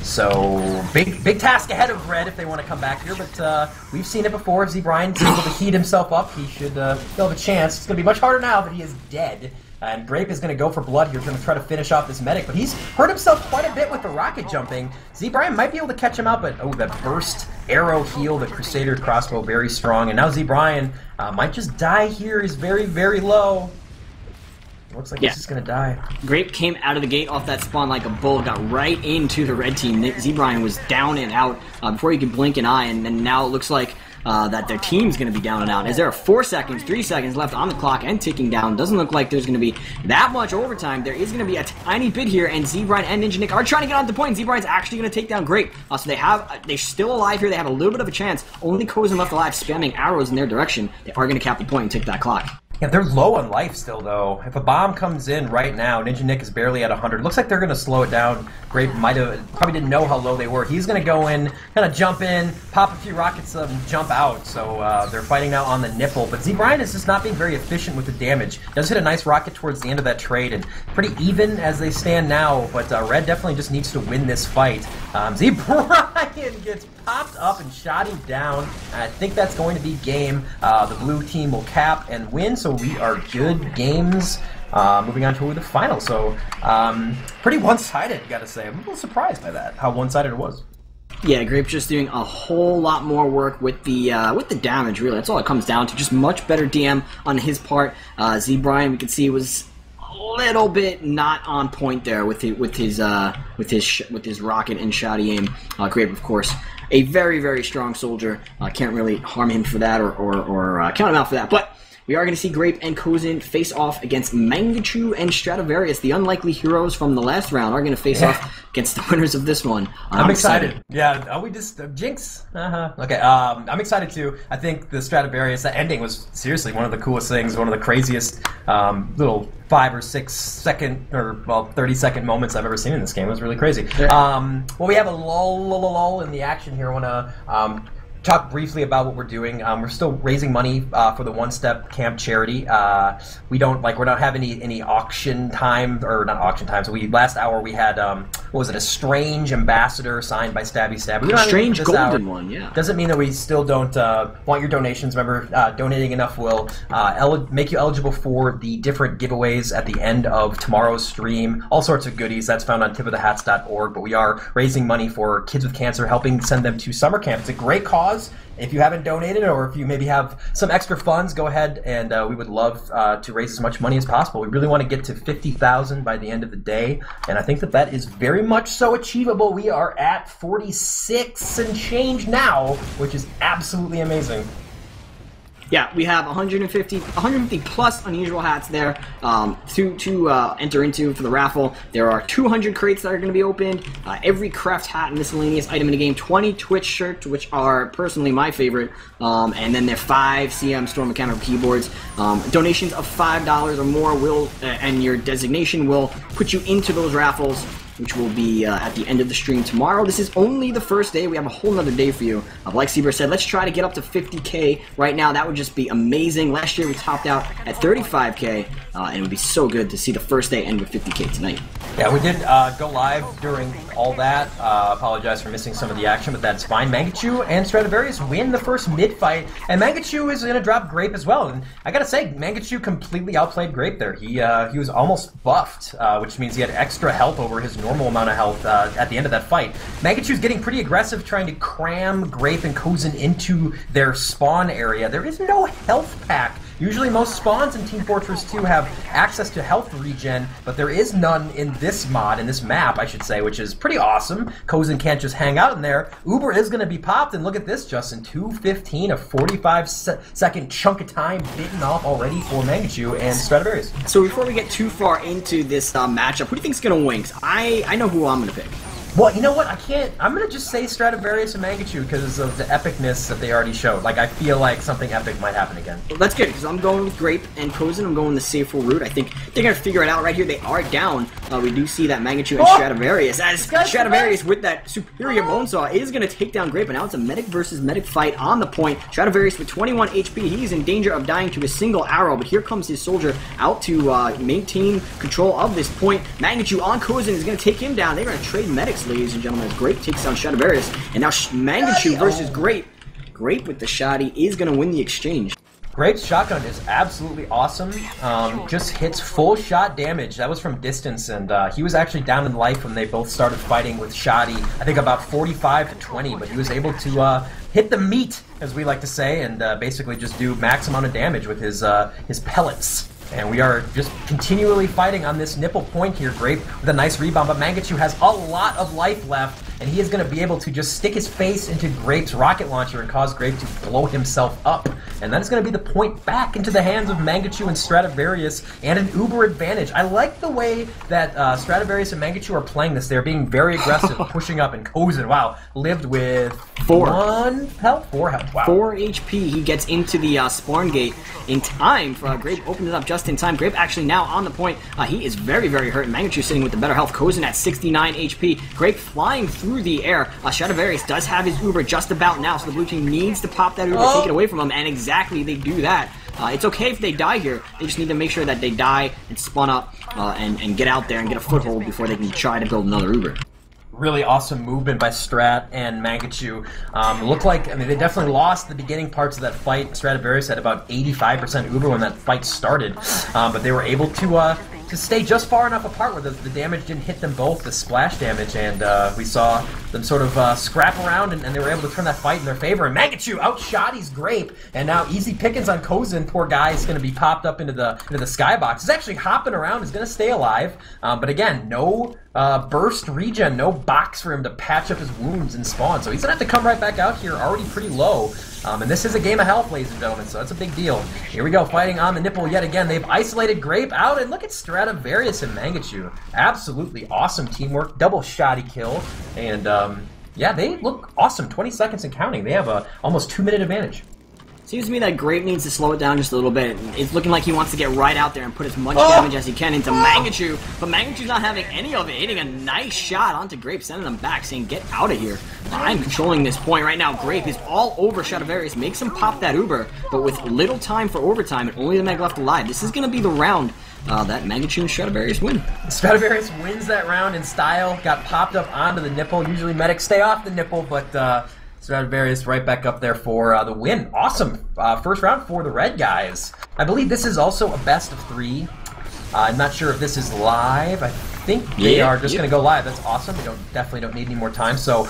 So, big task ahead of Red if they want to come back here, but we've seen it before. If Z Brian's able to heat himself up, he should still have a chance. It's going to be much harder now that he is dead. And Grape is going to go for blood here, going to try to finish off this medic, but he's hurt himself quite a bit with the rocket jumping. Z Brian might be able to catch him out, but oh, that burst arrow heal, the Crusader crossbow, very strong. And now Z Brian might just die here. He's very, very low. Looks like this is going to die. Grape came out of the gate off that spawn like a bull, got right into the red team. Zebrian was down and out before you could blink an eye, and then now it looks like that their team's going to be down and out. As there are 4 seconds, 3 seconds left on the clock and ticking down. Doesn't look like there's going to be that much overtime. There is going to be a tiny bit here, and Zebrian and Ninja Nick are trying to get on the point. Zebrian's actually going to take down Grape. So they're still alive here. They have a little bit of a chance. Only Kozin left alive, spamming arrows in their direction. They are going to cap the point and take that clock. Yeah, they're low on life still, though. If a bomb comes in right now, Ninja Nick is barely at 100. Looks like they're going to slow it down. Grape probably didn't know how low they were. He's going to go in, kind of jump in, pop a few rockets, and jump out. So they're fighting now on the nipple. But Zebrian is just not being very efficient with the damage. Does hit a nice rocket towards the end of that trade, and pretty even as they stand now. But Red definitely just needs to win this fight. Zebrian gets popped up and shot him down. And I think that's going to be game. The blue team will cap and win. So we are good games. Moving on to the final. So pretty one-sided, gotta say. I'm a little surprised by that, how one-sided it was. Yeah, Grape just doing a whole lot more work with the damage, really. That's all it comes down to. Just much better DM on his part. Zebrian, we can see, was a little bit not on point there with his rocket and shoddy aim. Grape, of course, a very, very strong soldier. Can't really harm him for that or count him out for that. But we are going to see Grape and Kozin face off against Mangachu and Stradivarius. The unlikely heroes from the last round are going to face off against the winners of this one. I'm excited. Yeah, are we just Jinx? Okay, I'm excited too. I think the Stradivarius, that ending was seriously one of the coolest things, one of the craziest little 5 or 6 second, or 30-second moments I've ever seen in this game. It was really crazy. Well, we have a lull in the action here. I want to talk briefly about what we're doing. We're still raising money for the One Step Camp charity. We're not having any auction time, or not auction time. So last hour we had what was it? A strange ambassador signed by Stabby. We don't have strange golden hour. One, yeah. Doesn't mean that we still don't want your donations. Remember, donating enough will make you eligible for the different giveaways at the end of tomorrow's stream. All sorts of goodies. That's found on tipofthehats.org. But we are raising money for kids with cancer, helping send them to summer camp. It's a great cause. If you haven't donated, or if you maybe have some extra funds, go ahead, and we would love to raise as much money as possible. We really want to get to 50,000 by the end of the day, and I think that is very much so achievable. We are at 46 and change now, which is absolutely amazing. Yeah, we have 150 plus unusual hats there to enter into for the raffle. There are 200 crates that are going to be opened. Every craft hat and miscellaneous item in the game. 20 Twitch shirts, which are personally my favorite. And then there are 5 CM Storm Mechanical keyboards. Donations of $5 or more will, and your designation will put you into those raffles, which will be at the end of the stream tomorrow. This is only the first day. We have a whole nother day for you. Like Seaber said, let's try to get up to 50K right now. That would just be amazing. Last year we topped out at 35K, and it would be so good to see the first day end with 50K tonight. Yeah, we did go live during all that. Apologize for missing some of the action, but that's fine. Mangachu and Stradivarius win the first mid-fight, and Mangachu is going to drop Grape as well. And I gotta say, Mangachu completely outplayed Grape there. He was almost buffed, which means he had extra health over his normal amount of health at the end of that fight. Mangachu's getting pretty aggressive, trying to cram Grape and Kozin into their spawn area. There is no health pack. Usually most spawns in Team Fortress 2 have access to health regen, but there is none in this mod, in this map, I should say, which is pretty awesome. Kozin can't just hang out in there. Uber is going to be popped, and look at this, Justin. 2:15, a 45-second chunk of time bitten off already for Mangachu and Stradivarius. So before we get too far into this matchup, who do you think is going to win? 'Cause I know who I'm going to pick. Well, you know what? I'm going to just say Stradivarius and Mangachu because of the epicness that they already showed. Like, I feel like something epic might happen again. Well, that's good, because I'm going with Grape and Kozin. I'm going the safer route. I think they're going to figure it out right here. They are down. We do see that Mangachu and Stradivarius. As Stradivarius, with that superior Bonesaw, is going to take down Grape. And now it's a medic versus medic fight on the point. Stradivarius with 21 HP. He's in danger of dying to a single arrow, but here comes his soldier out to maintain control of this point. Mangachu on Kozin is going to take him down. They're going to trade medics, ladies and gentlemen, as Grape takes down Stradivarius. And now Mangachu versus Grape. Grape with the shoddy is going to win the exchange. Grape's shotgun is absolutely awesome. Just hits full shot damage. That was from distance, and he was actually down in life when they both started fighting with shoddy. I think about 45 to 20, but he was able to hit the meat, as we like to say, and basically just do max amount of damage with his pellets. And we are just continually fighting on this nipple point here. Grape with a nice rebound, but Mangachu has a lot of life left, and he is going to be able to just stick his face into Grape's rocket launcher and cause Grape to blow himself up. And that is going to be the point back into the hands of Mangachu and Stradivarius, and an uber advantage. I like the way that Stradivarius and Mangachu are playing this. They're being very aggressive, pushing up, and Kozin, wow, lived with 1 health, 4 health, wow. 4 HP. He gets into the spawn gate in time. Grape opened it up just in time. Grape actually now on the point. He is very, very hurt. Mangachu sitting with the better health. Kozin at 69 HP. Grape flying through the air. Stradivarius does have his uber just about now, so the blue team needs to pop that uber, take it away from him, and exactly they do that. It's okay if they die here. They just need to make sure that they die and spawn up and get out there and get a foothold before they can try to build another uber. Really awesome movement by Strat and Mangachu. Looked like, I mean, they definitely lost the beginning parts of that fight. Stradivarius had about 85% Uber when that fight started, but they were able to stay just far enough apart where the damage didn't hit them both, the splash damage, and we saw them sort of scrap around, and they were able to turn that fight in their favor. And Mangachu outshot his Grape, and now easy pickings on Kozin. Poor guy is going to be popped up into the skybox. He's actually hopping around. He's going to stay alive, but again, no burst regen, no box for him to patch up his wounds and spawn. So he's going to have to come right back out here, already pretty low. And this is a game of health, ladies and gentlemen, so it's a big deal. Here we go, fighting on the nipple yet again. They've isolated Grape out, and look at Stradivarius and Mangachu. Absolutely awesome teamwork, double shotty kill, and yeah, they look awesome. 20 seconds and counting. They have a almost 2-minute advantage. Seems to me that Grape needs to slow it down just a little bit. It's looking like he wants to get right out there and put as much damage as he can into Mangachu, but Mangachu's not having any of it, hitting a nice shot onto Grape, sending him back, saying, get out of here. I'm controlling this point right now. Grape is all over Stradivarius, makes him pop that uber, but with little time for overtime and only the Meg left alive. This is going to be the round that Mangachu and Stradivarius win. Stradivarius wins that round in style, got popped up onto the nipple. Usually medics stay off the nipple, but Stradivarius right back up there for the win. Awesome first round for the red guys. I believe this is also a best of 3. I'm not sure if this is live. I think they are just going to go live. That's awesome. We definitely don't need any more time. So,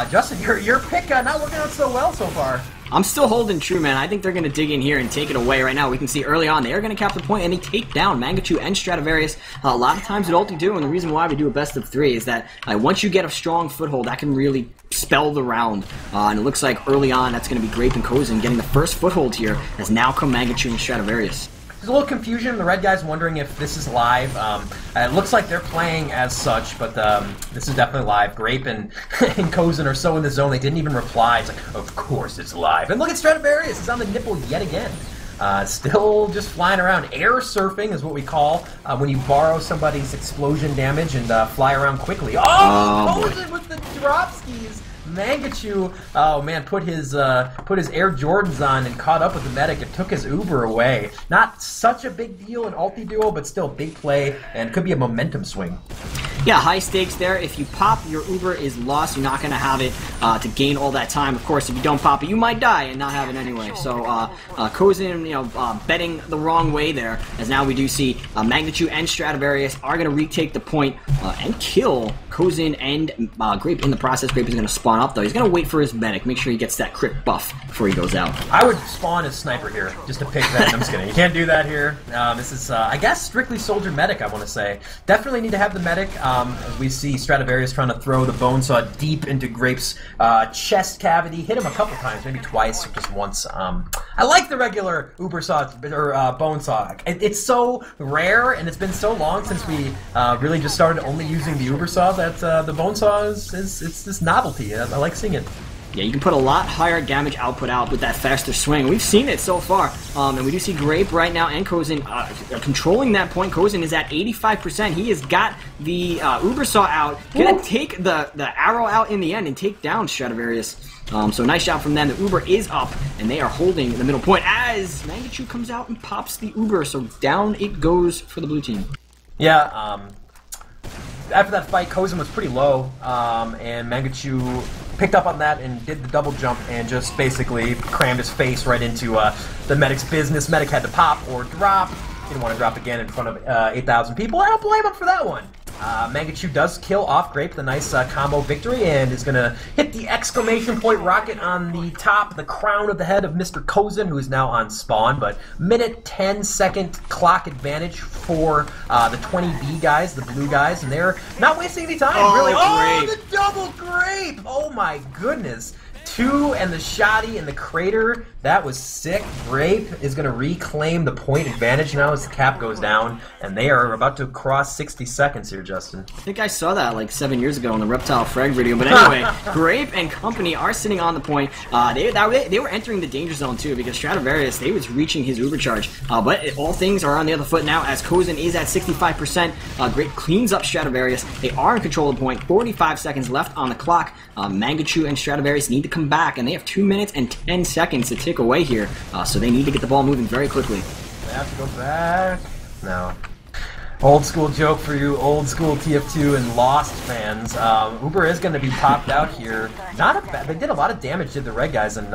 Justin, your pick not working out so well so far. I'm still holding true, man. I think they're going to dig in here and take it away right now. We can see early on they are going to cap the point, and they take down Mangachu and Stradivarius. A lot of times at Ultiduo, and the reason why we do a best of 3 is that once you get a strong foothold, that can really spell the round. And it looks like early on that's going to be Grape and Kozin getting the first foothold here, as now come Mangachu and Stradivarius. There's a little confusion. The red guy's wondering if this is live. It looks like they're playing as such, but this is definitely live. Grape and Kozin are so in the zone they didn't even reply. It's like, of course it's live. And look at Stradivarius. He's on the nipple yet again. Still just flying around. Air surfing is what we call when you borrow somebody's explosion damage and fly around quickly. Kozin with the drop skis. Mangachu, oh man, put his Air Jordans on and caught up with the medic and took his Uber away. Not such a big deal in Ultiduo, but still big play and could be a momentum swing. Yeah, high stakes there. If you pop, your Uber is lost. You're not going to have it to gain all that time. Of course, if you don't pop it, you might die and not have it anyway. So, Kozin, betting the wrong way there, as now we do see Mangachu and Stradivarius are going to retake the point and kill Kozin and Grape in the process. Grape is going to spawn up, though. He's going to wait for his medic, make sure he gets that crit buff before he goes out. I would spawn as sniper here, just to pick that. I'm just kidding. You can't do that here. This is, I guess, strictly soldier medic, I want to say. Definitely need to have the medic. As we see Stradivarius trying to throw the bone saw deep into Grape's chest cavity. Hit him a couple times, maybe twice or just once. I like the regular Uber saw, or bone saw. It's so rare, and it's been so long since we really just started only using the Uber saw that the bone saw is this novelty. I like seeing it. Yeah, you can put a lot higher damage output out with that faster swing. We've seen it so far. And we do see Grape right now and Kozin controlling that point. Kozin is at 85%. He has got the Uber Saw out. Gonna take the arrow out in the end and take down Stradivarius. So nice shot from them. The Uber is up, and they are holding the middle point as Mangachu comes out and pops the Uber. So down it goes for the blue team. Yeah, after that fight, Kozin was pretty low, and Mangachu picked up on that and did the double jump and just basically crammed his face right into the medic's business. Medic had to pop or drop. Didn't want to drop again in front of 8,000 people. I don't blame him for that one. Mangachu does kill off Grape, the nice combo victory, and is going to hit the exclamation point rocket on the top, the crown of the head of Mr. Kozin, who is now on spawn. But minute 10-second clock advantage for the 20B guys, the blue guys, and they're not wasting any time, really. Oh, the double Grape! Oh my goodness. 2 and the shoddy and the crater. That was sick. Grape is going to reclaim the point advantage now as the cap goes down, and they are about to cross 60 seconds here, Justin. I think I saw that like 7 years ago in the Reptile Frag video, but anyway, Grape and company are sitting on the point. They were entering the danger zone too, because Stradivarius, they was reaching his uber charge, but all things are on the other foot now as Kozin is at 65%. Grape cleans up Stradivarius. They are in control of the point. 45 seconds left on the clock. Mangachu and Stradivarius need to come back, and they have 2 minutes and 10 seconds to tick away here, so they need to get the ball moving very quickly. They have to go back. No. Old school joke for you old school TF2 and Lost fans. Uber is going to be popped out here. Not a bad, they did a lot of damage to the red guys, and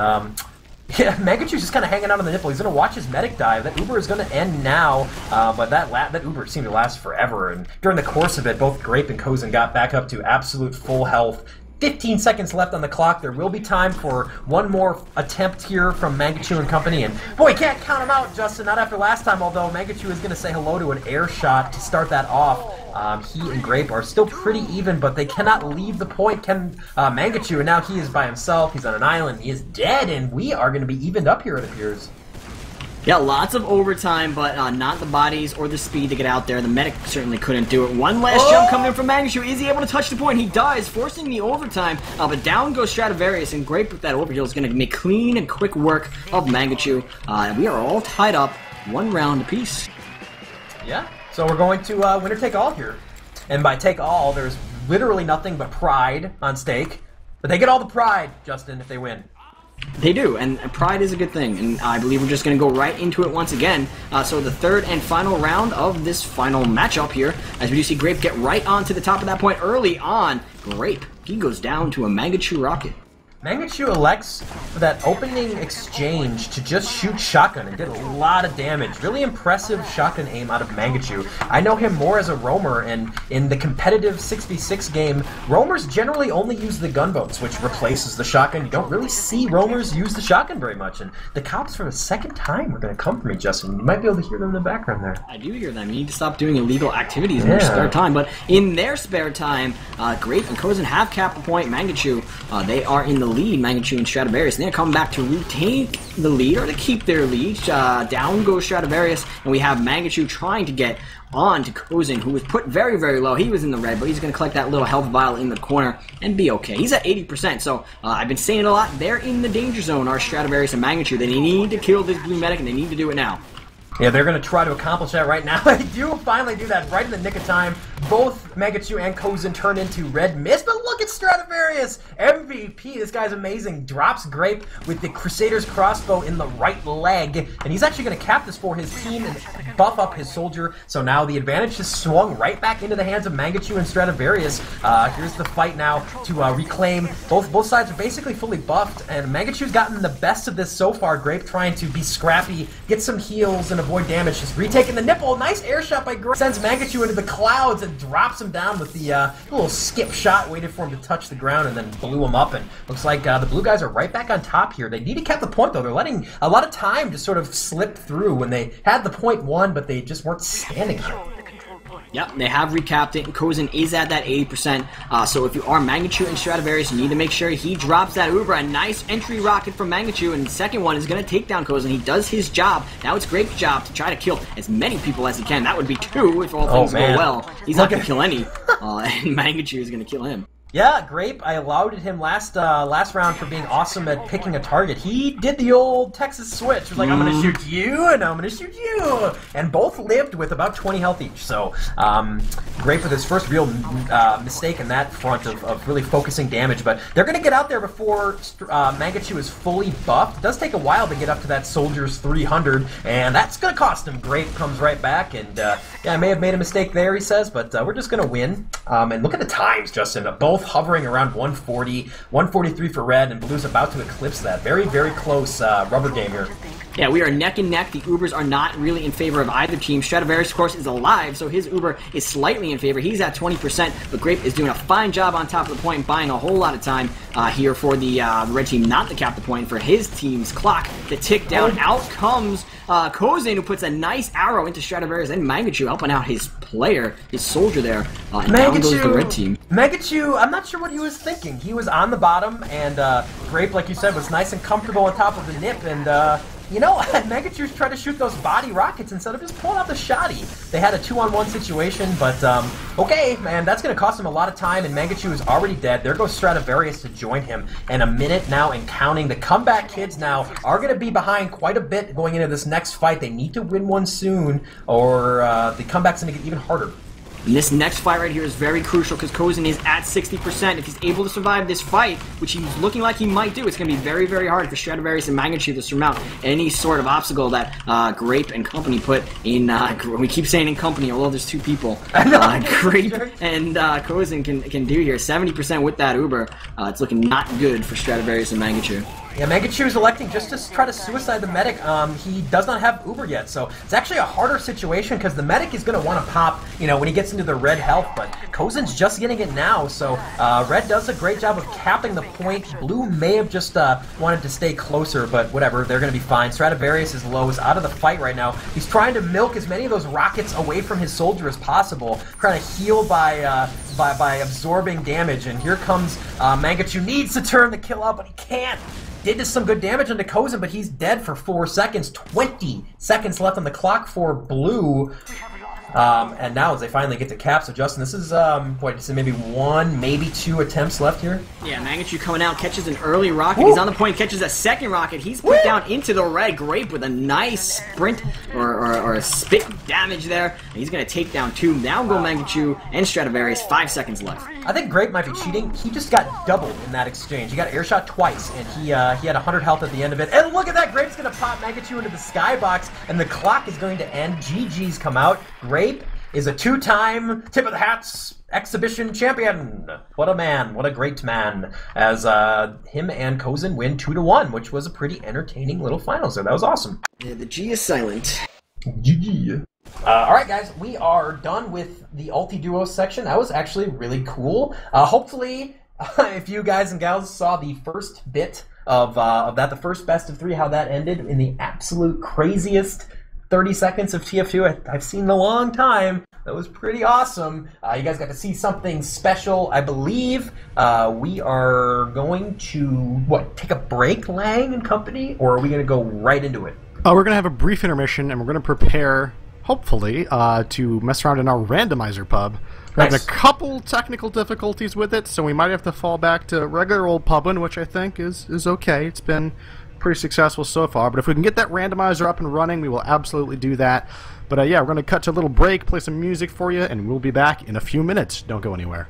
yeah, Mangachu's just kind of hanging out on the nipple. He's going to watch his medic dive. That Uber is going to end now, but that Uber seemed to last forever, and during the course of it, both Grape and Kozin got back up to absolute full health. 15 seconds left on the clock. There will be time for one more attempt here from Mangachu and company. And boy, can't count him out, Justin. Not after last time, although Mangachu is going to say hello to an air shot to start that off. He and Grape are still pretty even, but they cannot leave the point. Mangachu, and now he is by himself. He's on an island. He is dead, and we are going to be evened up here, it appears. Yeah, lots of overtime, but not the bodies or the speed to get out there. The medic certainly couldn't do it. One last jump coming in from Mangachu. Is he able to touch the point? He does, forcing the overtime. But down goes Stradivarius, and Grape with that overheal is going to make clean and quick work of Mangachu. We are all tied up, 1 round apiece. Yeah, so we're going to winner take all here. And by take all, there's literally nothing but pride on stake. But they get all the pride, Justin, if they win. They do, and pride is a good thing, and I believe we're just going to go right into it once again. So the third and final round of this final matchup here, as we do see Grape get right onto the top of that point early on. Grape, he goes down to a Mangachu rocket. Mangachu elects for that opening exchange to just shoot shotgun and did a lot of damage. Really impressive shotgun aim out of Mangachu. I know him more as a roamer, and in the competitive 6v6 game, roamers generally only use the gunboats, which replaces the shotgun. You don't really see roamers use the shotgun very much, and the cops for the second time are going to come for me, Justin. You might be able to hear them in the background there. I do hear them. You need to stop doing illegal activities in their spare time, but in their spare time, Grape and Kozin have capped the point. Mangachu, they are in the lead, Mangachu and Stradivarius, and they're coming back to retain the lead, or to keep their lead. Down goes Stradivarius, and we have Mangachu trying to get on to Kozin, who was put very, very low. He was in the red, but he's going to collect that little health vial in the corner and be okay. He's at 80%, so I've been saying it a lot. They're in the danger zone, our Stradivarius and Mangachu. They need to kill this blue medic, and they need to do it now. Yeah, they're going to try to accomplish that right now. They do finally do that right in the nick of time. Both Mangachu and Kozin turn into red mist, but look at Stradivarius! MVP, this guy's amazing. Drops Grape with the Crusader's crossbow in the right leg, and he's actually going to cap this for his team and buff up his soldier. So now the advantage has swung right back into the hands of Mangachu and Stradivarius. Here's the fight now to reclaim. Both sides are basically fully buffed, and Mangachu's gotten the best of this so far. Grape trying to be scrappy, get some heals, and avoid damage. Just retaking the nipple. Nice air shot by Grape. Sends Mangachu into the clouds and drops him down with the little skip shot. Waited for him to touch the ground and then blew him up. And looks like the blue guys are right back on top here. They need to cap the point, though. They're letting a lot of time to sort of slip through when they had the point won, but they just weren't standing on it. Yep, they have recapped it, and Kozin is at that 80%. So if you are Mangachu and Stradivarius, you need to make sure he drops that Uber. A nice entry rocket from Mangachu, and the second one is going to take down Kozin. He does his job. Now it's Grape's job to try to kill as many people as he can. That would be 2 if all things go well. He's not going to kill any, and Mangachu is going to kill him. Yeah, Grape, I allowed him last round for being awesome at picking a target. He did the old Texas switch. He was like, I'm going to shoot you, and I'm going to shoot you. And both lived with about 20 health each. So, Grape with his first real mistake in that front of really focusing damage. But they're going to get out there before Mangachu is fully buffed. It does take a while to get up to that Soldier's 300, and that's going to cost him. Grape comes right back, and yeah, I may have made a mistake there, he says, but we're just going to win. And look at the times, Justin. Both hovering around 140, 143 for red, and blue's about to eclipse that. Very, very close rubber game here. Yeah, we are neck and neck. The Ubers are not really in favor of either team. Stradivarius, of course, is alive, so his Uber is slightly in favor. He's at 20%, but Grape is doing a fine job on top of the point, buying a whole lot of time here for the red team not to cap the point, for his team's clock to tick down. Out comes Kozin, who puts a nice arrow into Stradivarius, and Mangachu helping out his player, his soldier there. And down goes the red team. Mangachu, I'm not sure what he was thinking. He was on the bottom, and Grape, like you said, was nice and comfortable on top of the nip, and you know, Mangachu's tried to shoot those body rockets instead of just pulling out the shotty. They had a 2-on-1 situation, but okay, man, that's going to cost him a lot of time, and Mangachu is already dead. There goes Stradivarius to join him, and a minute now and counting. The comeback kids now are going to be behind quite a bit going into this next fight. They need to win one soon, or the comeback's going to get even harder. And this next fight right here is very crucial because Kozin is at 60%. If he's able to survive this fight, which he's looking like he might do, it's going to be very, very hard for Stradivarius and Mangachu to surmount any sort of obstacle that Grape and company put in. We keep saying in company, although there's two people. Grape and Kozin can do here. 70% with that Uber. It's looking not good for Stradivarius and Mangachu. Yeah, Mangachu is electing just to try to suicide the medic. He does not have Uber yet, so it's actually a harder situation because the medic is going to want to pop, you know, when he gets into the red health, but Kozin's just getting it now, so red does a great job of capping the point. Blue may have just wanted to stay closer, but whatever, they're going to be fine. Stradivarius is low, is out of the fight right now. He's trying to milk as many of those rockets away from his soldier as possible, trying to heal by absorbing damage, and here comes Mangachu. Needs to turn the kill out, but he can't. Did just some good damage onto Kozin, but he's dead for 4 seconds. 20 seconds left on the clock for Blue. And now as they finally get to cap, so Justin, this is, what, this is maybe 1, maybe 2 attempts left here? Yeah, Mangachu coming out, catches an early rocket. Woo! He's on the point, catches a second rocket. He's put down into the red. Grape with a nice sprint or a spit damage there. And he's going to take down 2. Now go Mangachu and Stradivarius. 5 seconds left. I think Grape might be cheating. He just got doubled in that exchange. He got air shot twice, and he had 100 health at the end of it. And look at that! Grape's going to pop Mangachu into the skybox, and the clock is going to end. GG's come out. Grape is a 2-time tip of the hats exhibition champion. What a man. What a great man. As him and Kozin win 2-1, which was a pretty entertaining little finals there. That was awesome. Yeah, the G is silent. GG. Alright guys, we are done with the Ultiduo section. That was actually really cool. Hopefully, if you guys and gals saw the first bit of that, the first best of 3, how that ended in the absolute craziest 30 seconds of TF2 I've seen in a long time. That was pretty awesome. You guys got to see something special. I believe we are going to, what, take a break, Lang and company? Or are we going to go right into it? We're going to have a brief intermission, and we're going to prepare, hopefully, to mess around in our randomizer pub. We're having a couple technical difficulties with it, so we might have to fall back to regular old pubbing, which I think is okay. It's been pretty successful so far, but if we can get that randomizer up and running, we will absolutely do that. But yeah, we're going to cut to a little break, play some music for you, and we'll be back in a few minutes. Don't go anywhere.